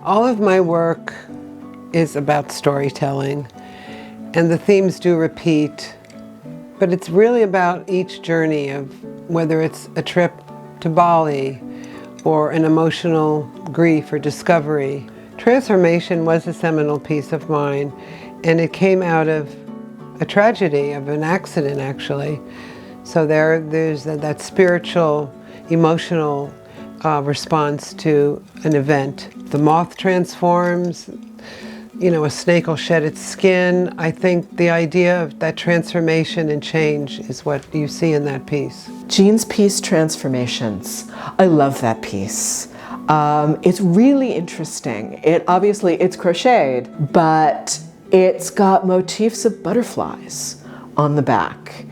All of my work is about storytelling, and the themes do repeat, but it's really about each journey of whether it's a trip to Bali or an emotional grief or discovery. Transformation was a seminal piece of mine, and it came out of a tragedy, of an accident actually. So there's that spiritual, emotional response to an event. The moth transforms, you know, a snake will shed its skin. I think the idea of that transformation and change is what you see in that piece. Jean's piece, Transformations. I love that piece. It's really interesting. It's crocheted, but it's got motifs of butterflies on the back.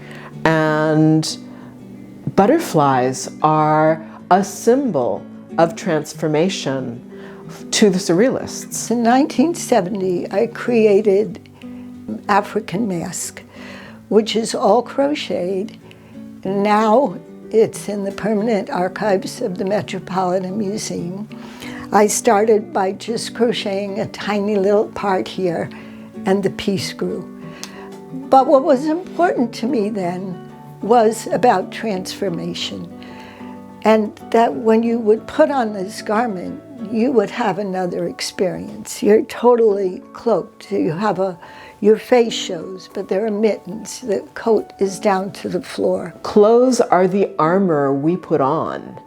And butterflies are a symbol of transformation to the Surrealists. In 1970, I created African Mask, which is all crocheted. Now it's in the permanent archives of the Metropolitan Museum. I started by just crocheting a tiny little part here, and the piece grew. But what was important to me then was about transformation. And that when you would put on this garment, you would have another experience. You're totally cloaked. You have your face shows, but there are mittens. The coat is down to the floor. Clothes are the armor we put on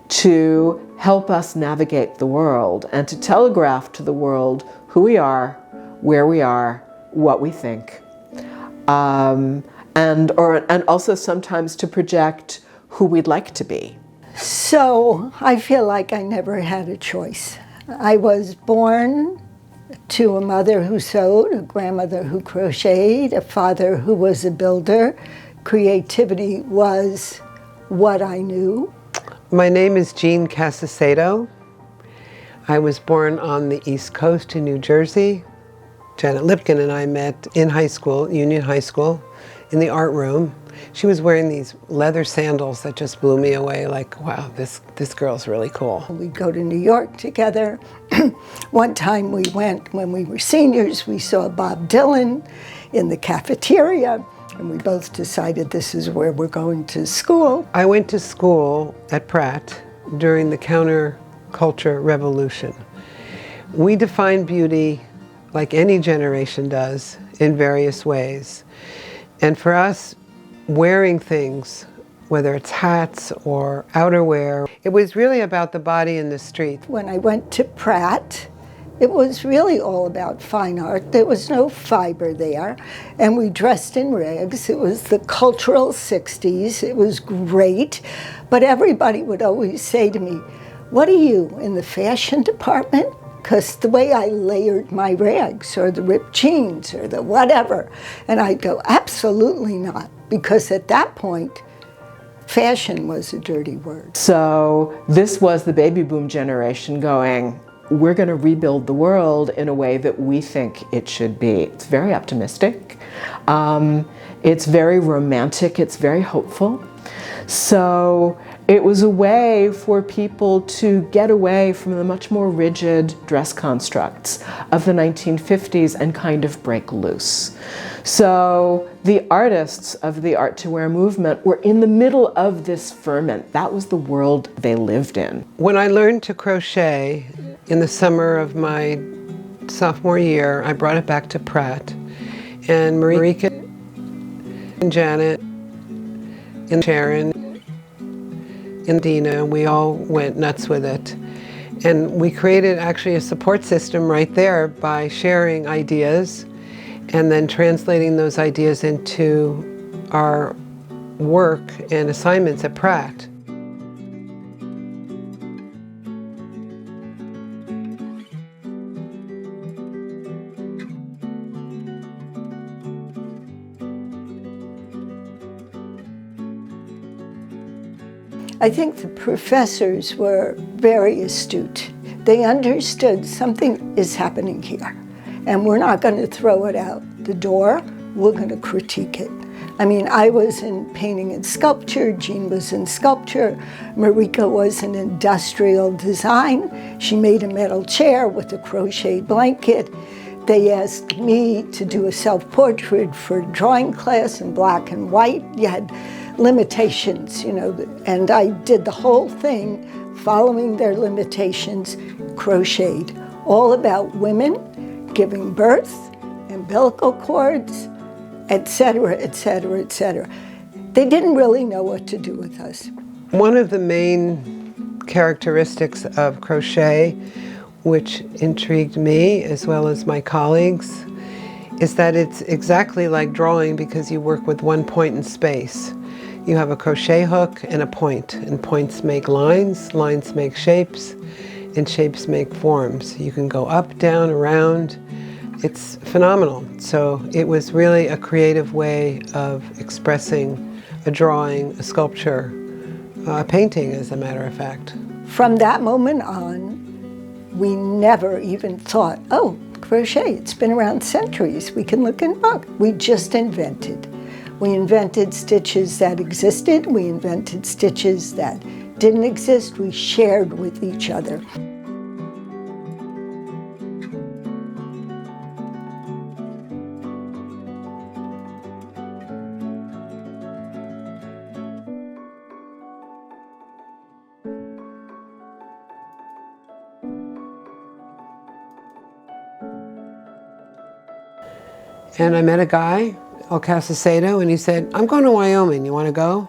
to help us navigate the world and to telegraph to the world who we are, where we are, what we think. And also sometimes to project who we'd like to be. So I feel like I never had a choice. I was born to a mother who sewed, a grandmother who crocheted, a father who was a builder. Creativity was what I knew. My name is Jean Cacicedo. I was born on the East Coast in New Jersey. Janet Lipkin and I met in high school, Union High School, in the art room. She was wearing these leather sandals that just blew me away, like, wow, this girl's really cool. We'd go to New York together. One time we went, when we were seniors, we saw Bob Dylan in the cafeteria, and we both decided this is where we're going to school. I went to school at Pratt during the counterculture revolution. We define beauty like any generation does in various ways. And for us, wearing things, whether it's hats or outerwear, it was really about the body in the street. When I went to Pratt, it was really all about fine art. There was no fiber there, and we dressed in rags. It was the cultural 60s. It was great, but everybody would always say to me, "What are you, in the fashion department?" Because the way I layered my rags, or the ripped jeans, or the whatever, and I'd go, absolutely not, because at that point, fashion was a dirty word. So this was the baby boom generation going, we're going to rebuild the world in a way that we think it should be. It's very optimistic. It's very romantic. It's very hopeful. So it was a way for people to get away from the much more rigid dress constructs of the 1950s and kind of break loose. So the artists of the art to wear movement were in the middle of this ferment. That was the world they lived in. When I learned to crochet in the summer of my sophomore year, I brought it back to Pratt. And Marika and Janet and Sharon and Dina, we all went nuts with it. And we created actually a support system right there by sharing ideas and then translating those ideas into our work and assignments at Pratt. I think the professors were very astute. They understood something is happening here, and we're not going to throw it out the door, we're going to critique it. I mean, I was in painting and sculpture, Jean was in sculpture, Marika was in industrial design. She made a metal chair with a crochet blanket. They asked me to do a self-portrait for drawing class in black and white. You had limitations, you know, and I did the whole thing following their limitations, crocheted, all about women giving birth, umbilical cords, etc., etc., etc. They didn't really know what to do with us. One of the main characteristics of crochet, which intrigued me as well as my colleagues, is that it's exactly like drawing because you work with one point in space. You have a crochet hook and a point, and points make lines, lines make shapes, and shapes make forms. You can go up, down, around. It's phenomenal. So it was really a creative way of expressing a drawing, a sculpture, a painting, as a matter of fact. From that moment on, we never even thought, oh, crochet, it's been around centuries. We can look and look. We just invented. We invented stitches that existed. We invented stitches that didn't exist. We shared with each other. And I met a guy, Cacicedo, and he said, I'm going to Wyoming, you want to go?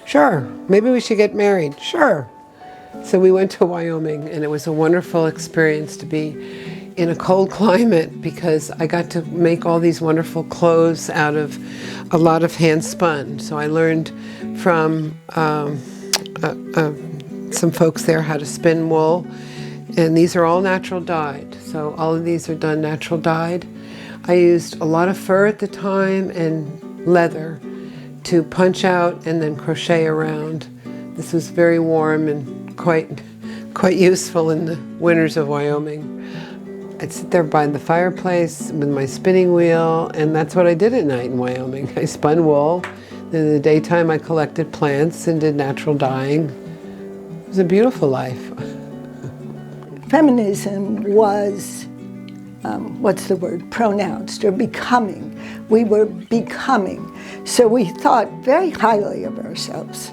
Sure. Maybe we should get married. Sure. So we went to Wyoming, and it was a wonderful experience to be in a cold climate because I got to make all these wonderful clothes out of a lot of hand spun. So I learned from some folks there how to spin wool, and these are all natural dyed. So all of these are done natural dyed. I used a lot of fur at the time and leather to punch out and then crochet around. This was very warm and quite useful in the winters of Wyoming. I'd sit there by the fireplace with my spinning wheel, and that's what I did at night in Wyoming. I spun wool. In the daytime I collected plants and did natural dyeing. It was a beautiful life. Feminism was pronounced or becoming. We were becoming. So we thought very highly of ourselves.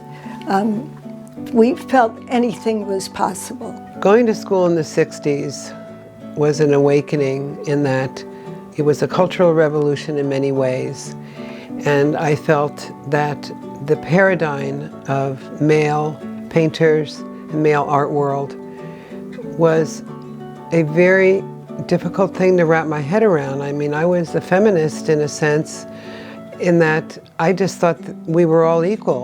We felt anything was possible. Going to school in the 60s was an awakening in that it was a cultural revolution in many ways. And I felt that the paradigm of male painters and male art world was a very difficult thing to wrap my head around. I mean, I was a feminist in a sense, in that I just thought that we were all equal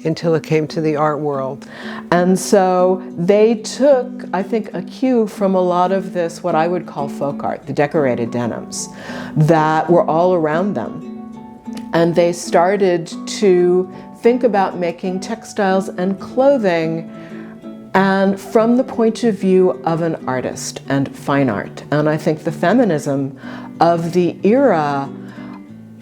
until it came to the art world. And so they took, I think, a cue from a lot of this, what I would call folk art, the decorated denims, that were all around them. And they started to think about making textiles and clothing and from the point of view of an artist and fine art. And I think the feminism of the era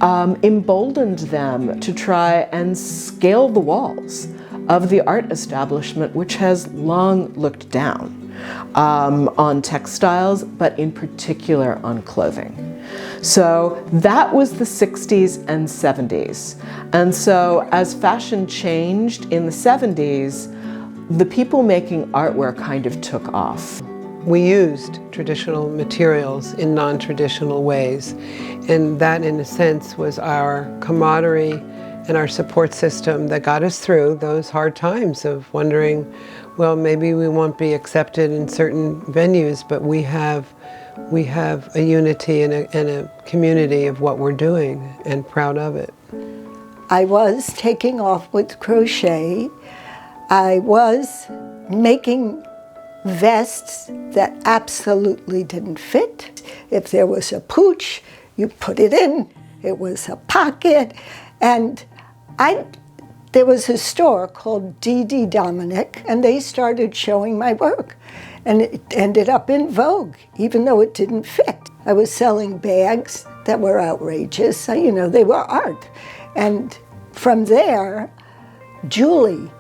emboldened them to try and scale the walls of the art establishment, which has long looked down on textiles, but in particular on clothing. So that was the 60s and 70s. And so as fashion changed in the 70s, the people making artware kind of took off. We used traditional materials in non-traditional ways, and that in a sense was our camaraderie and our support system that got us through those hard times of wondering, well, maybe we won't be accepted in certain venues, but we have a unity and a community of what we're doing, and proud of it. I was taking off with crochet. I was making vests that absolutely didn't fit. If there was a pooch, you put it in. It was a pocket. And there was a store called D.D. Dominic, and they started showing my work. And it ended up in Vogue, even though it didn't fit. I was selling bags that were outrageous. You know, they were art. And from there, Julie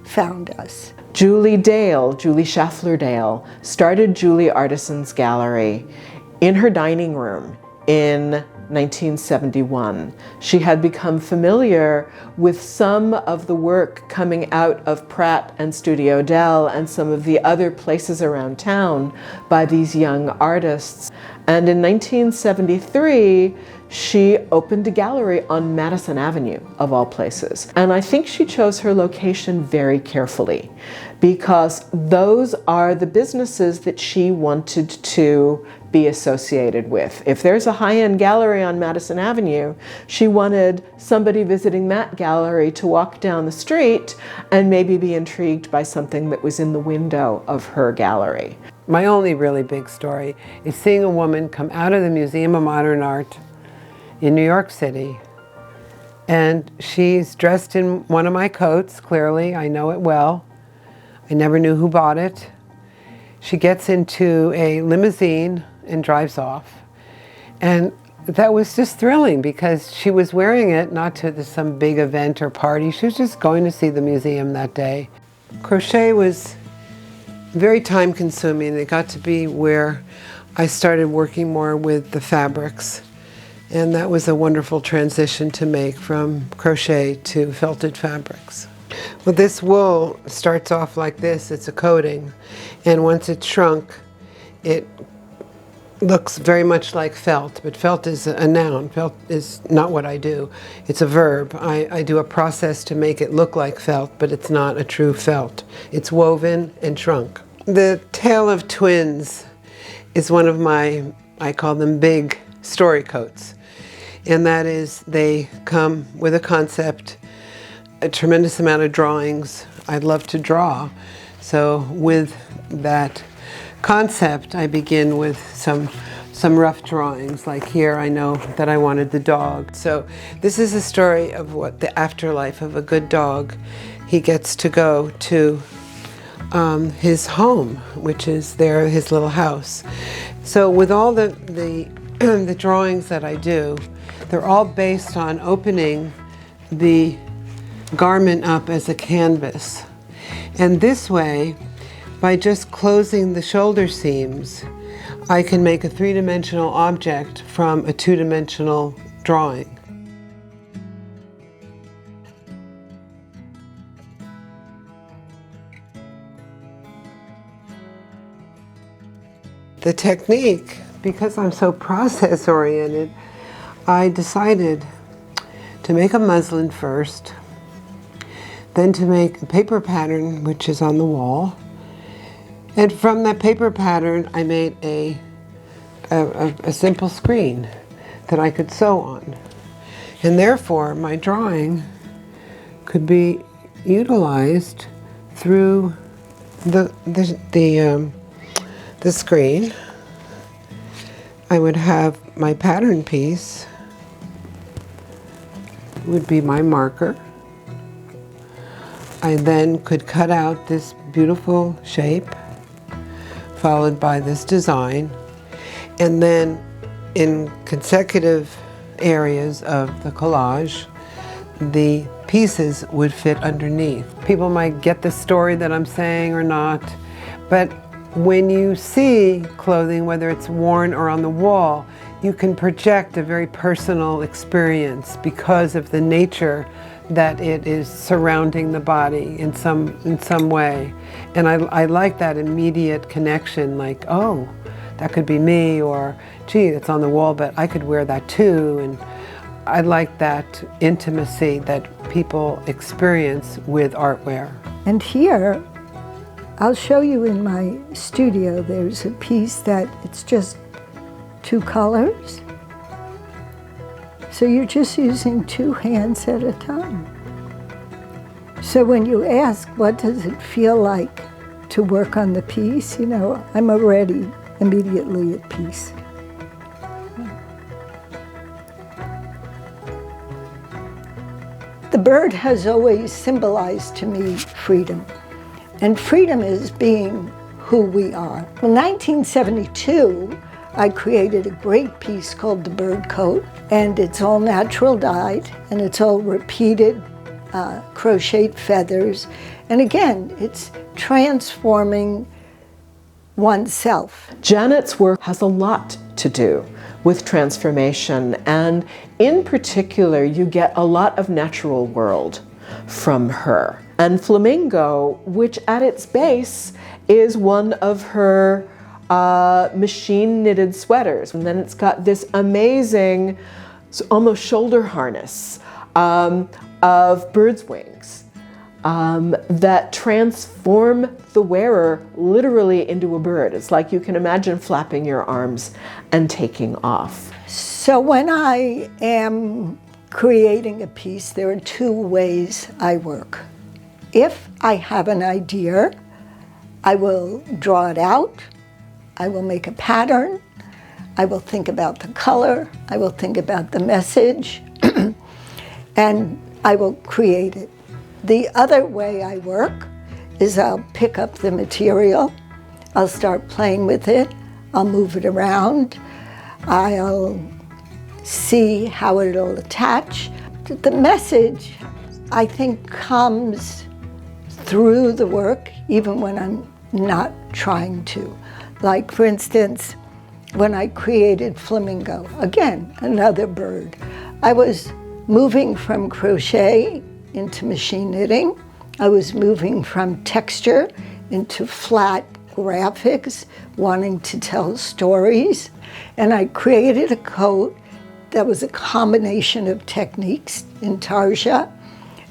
found us. Julie Schaffler Dale, started Julie Artisans Gallery in her dining room in 1971. She had become familiar with some of the work coming out of Pratt and Studio Dell and some of the other places around town by these young artists. And in 1973, she opened a gallery on Madison Avenue, of all places. And I think she chose her location very carefully, because those are the businesses that she wanted to be associated with. If there's a high-end gallery on Madison Avenue, she wanted somebody visiting that gallery to walk down the street and maybe be intrigued by something that was in the window of her gallery. My only really big story is seeing a woman come out of the Museum of Modern Art in New York City, and she's dressed in one of my coats, clearly, I know it well. I never knew who bought it. She gets into a limousine and drives off. And that was just thrilling, because she was wearing it not to some big event or party. She was just going to see the museum that day. Crochet was very time consuming. It got to be where I started working more with the fabrics. And that was a wonderful transition to make from crochet to felted fabrics. Well, this wool starts off like this. It's a coating. And once it's shrunk, it looks very much like felt, but felt is a noun. Felt is not what I do. It's a verb. I do a process to make it look like felt, but it's not a true felt. It's woven and shrunk. The Tale of Twins is one of my, I call them big story coats. And that is, they come with a concept, a tremendous amount of drawings. I love to draw. So with that concept, I begin with some rough drawings. Like here, I know that I wanted the dog. So this is a story of what the afterlife of a good dog. He gets to go to his home, which is there, his little house. So with all the drawings that I do, they're all based on opening the garment up as a canvas. And this way, by just closing the shoulder seams, I can make a three-dimensional object from a two-dimensional drawing. The technique, because I'm so process-oriented, I decided to make a muslin first, then to make a paper pattern, which is on the wall. And from that paper pattern, I made a simple screen that I could sew on. And therefore, my drawing could be utilized through the screen. I would have my pattern piece, would be my marker. I then could cut out this beautiful shape, followed by this design, and then in consecutive areas of the collage, the pieces would fit underneath. People might get the story that I'm saying or not, but when you see clothing, whether it's worn or on the wall, you can project a very personal experience because of the nature that it is surrounding the body in some way. And I like that immediate connection, like, oh, that could be me, or gee, it's on the wall, but I could wear that too. And I like that intimacy that people experience with artware. And here, I'll show you in my studio, there's a piece that it's just 2 colors. So you're just using 2 hands at a time. So when you ask, what does it feel like to work on the piece, you know, I'm already immediately at peace. The bird has always symbolized to me freedom. And freedom is being who we are. In 1972, I created a great piece called the bird coat, and it's all natural dyed, and it's all repeated crocheted feathers. And again, it's transforming oneself. Janet's work has a lot to do with transformation, and in particular, you get a lot of natural world from her. And Flamingo, which at its base is one of her machine knitted sweaters. And then it's got this amazing, almost shoulder harness of bird's wings that transform the wearer literally into a bird. It's like you can imagine flapping your arms and taking off. So when I am creating a piece, there are two ways I work. If I have an idea, I will draw it out, I will make a pattern, I will think about the color, I will think about the message, and I will create it. The other way I work is I'll pick up the material, I'll start playing with it, I'll move it around, I'll see how it'll attach. The message, I think, comes through the work even when I'm not trying to. Like, for instance, when I created Flamingo, again, another bird, I was moving from crochet into machine knitting. I was moving from texture into flat graphics, wanting to tell stories. And I created a coat that was a combination of techniques, intarsia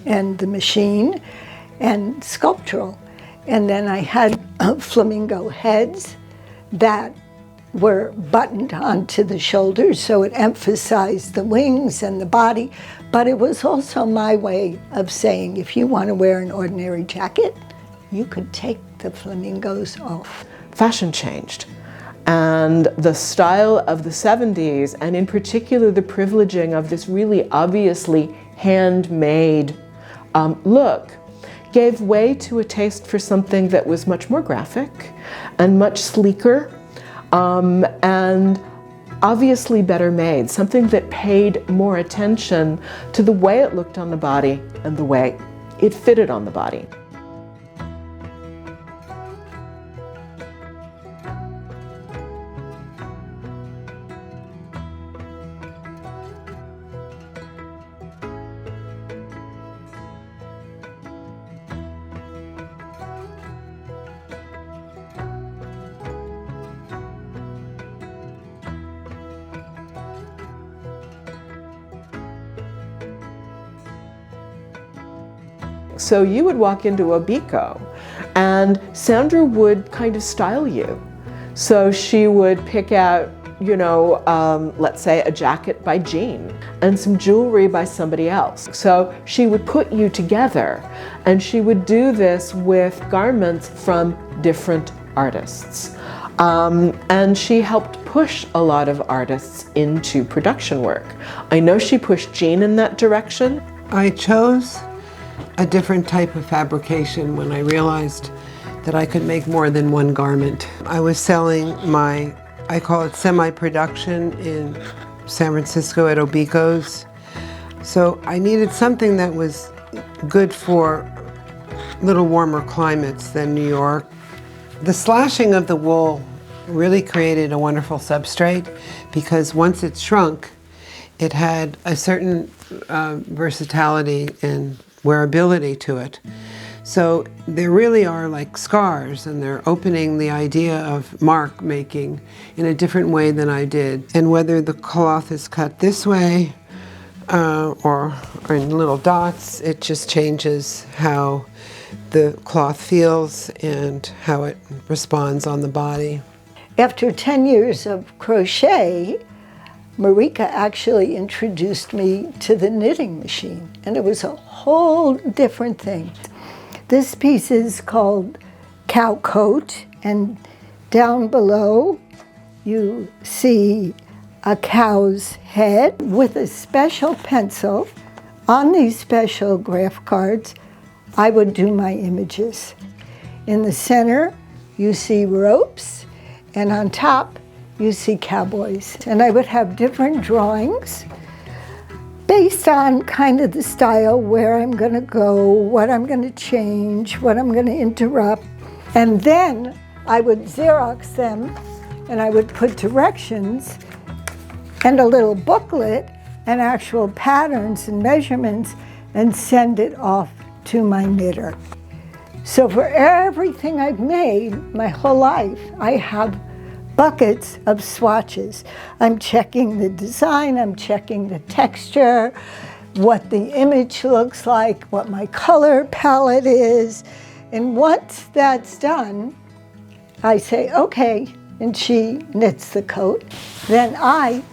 and the machine, and sculptural. And then I had flamingo heads that were buttoned onto the shoulders, so it emphasized the wings and the body. But it was also my way of saying, if you want to wear an ordinary jacket, you could take the flamingos off. Fashion changed. And the style of the 70s, and in particular the privileging of this really obviously handmade look, gave way to a taste for something that was much more graphic and much sleeker and obviously better made, something that paid more attention to the way it looked on the body and the way it fitted on the body. So you would walk into a Biko and Sandra would kind of style you. So she would pick out, you know, let's say a jacket by Jean and some jewelry by somebody else. So she would put you together, and she would do this with garments from different artists. And she helped push a lot of artists into production work. I know she pushed Jean in that direction. I chose a different type of fabrication when I realized that I could make more than one garment. I was selling my, I call it semi-production in San Francisco at Obiko's. So I needed something that was good for a little warmer climates than New York. The slashing of the wool really created a wonderful substrate, because once it shrunk, it had a certain versatility and wearability to it. So there really are like scars, and they're opening the idea of mark making in a different way than I did. And whether the cloth is cut this way or in little dots, it just changes how the cloth feels and how it responds on the body. After 10 years of crochet, Marika actually introduced me to the knitting machine, and it was a whole different thing. This piece is called Cow Coat, and down below you see a cow's head with a special pencil. On these special graph cards, I would do my images. In the center, you see ropes, and on top, you see cowboys. And I would have different drawings based on kind of the style, where I'm going to go, what I'm going to change, what I'm going to interrupt. And then I would Xerox them, and I would put directions and a little booklet and actual patterns and measurements and send it off to my knitter. So for everything I've made my whole life, I have buckets of swatches. I'm checking the design, I'm checking the texture, what the image looks like, what my color palette is. And once that's done, I say, okay, and she knits the coat. Then I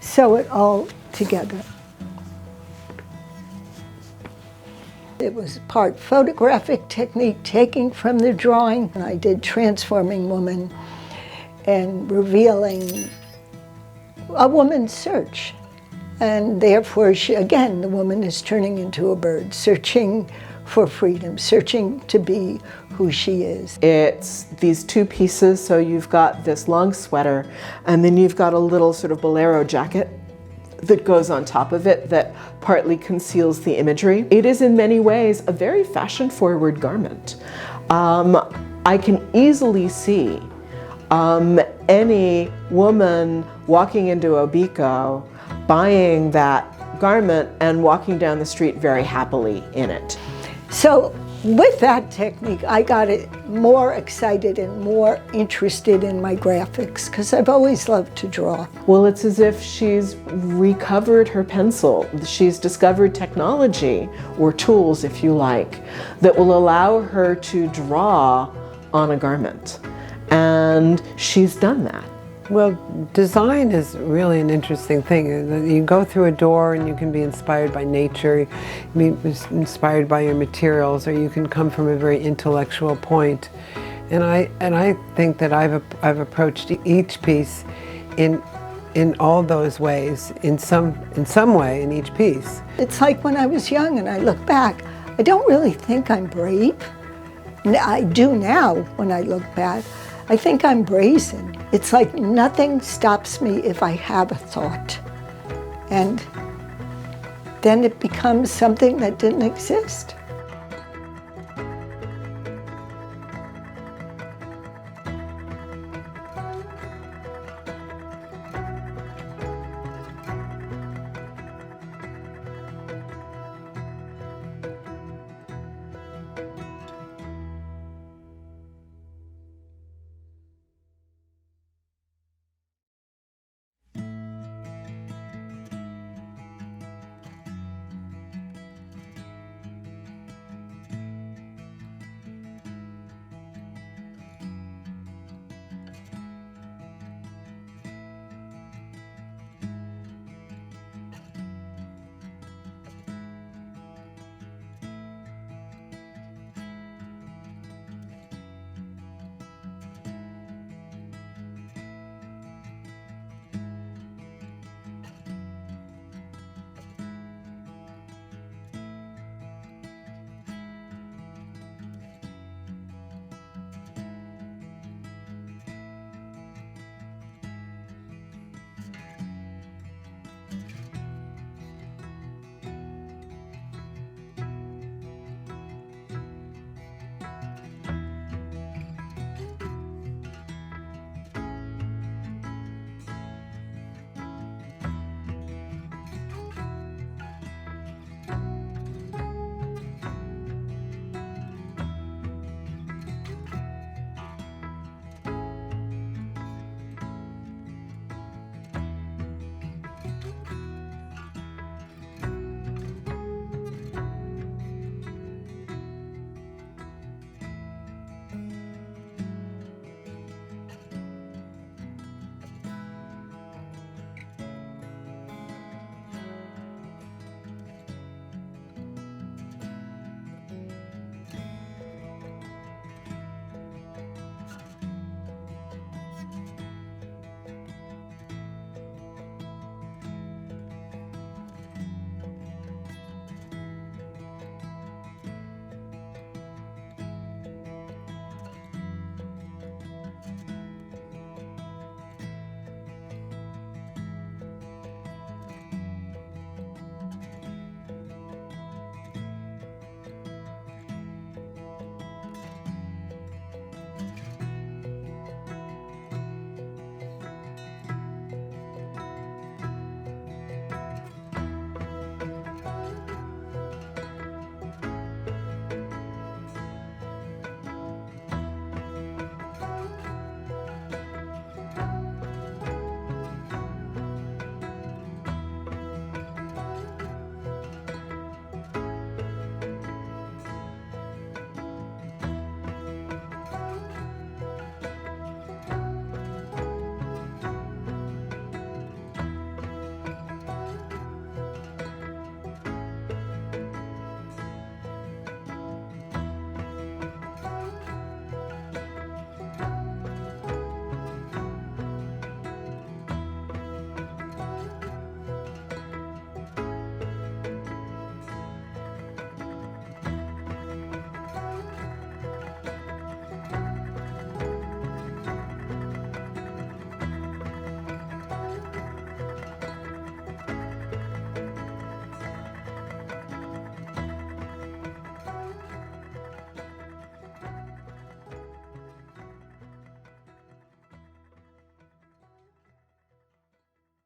sew it all together. It was part photographic technique, taking from the drawing. And I did transforming woman and revealing a woman's search. And therefore, she, again, the woman is turning into a bird, searching for freedom, searching to be who she is. It's these two pieces, so you've got this long sweater, and then you've got a little sort of bolero jacket that goes on top of it that partly conceals the imagery. It is in many ways a very fashion-forward garment. I can easily see any woman walking into Obiko, buying that garment and walking down the street very happily in it. So with that technique, I got it more excited and more interested in my graphics, because I've always loved to draw. Well, it's as if she's recovered her pencil. She's discovered technology, or tools if you like, that will allow her to draw on a garment. And she's done that. Well, design is really an interesting thing. You go through a door and you can be inspired by nature, be inspired by your materials, or you can come from a very intellectual point. And I think that I've approached each piece in all those ways, in some way in each piece. It's like when I was young and I look back, I don't really think I'm brave. I do now when I look back. I think I'm brazen. It's like nothing stops me if I have a thought. And then it becomes something that didn't exist.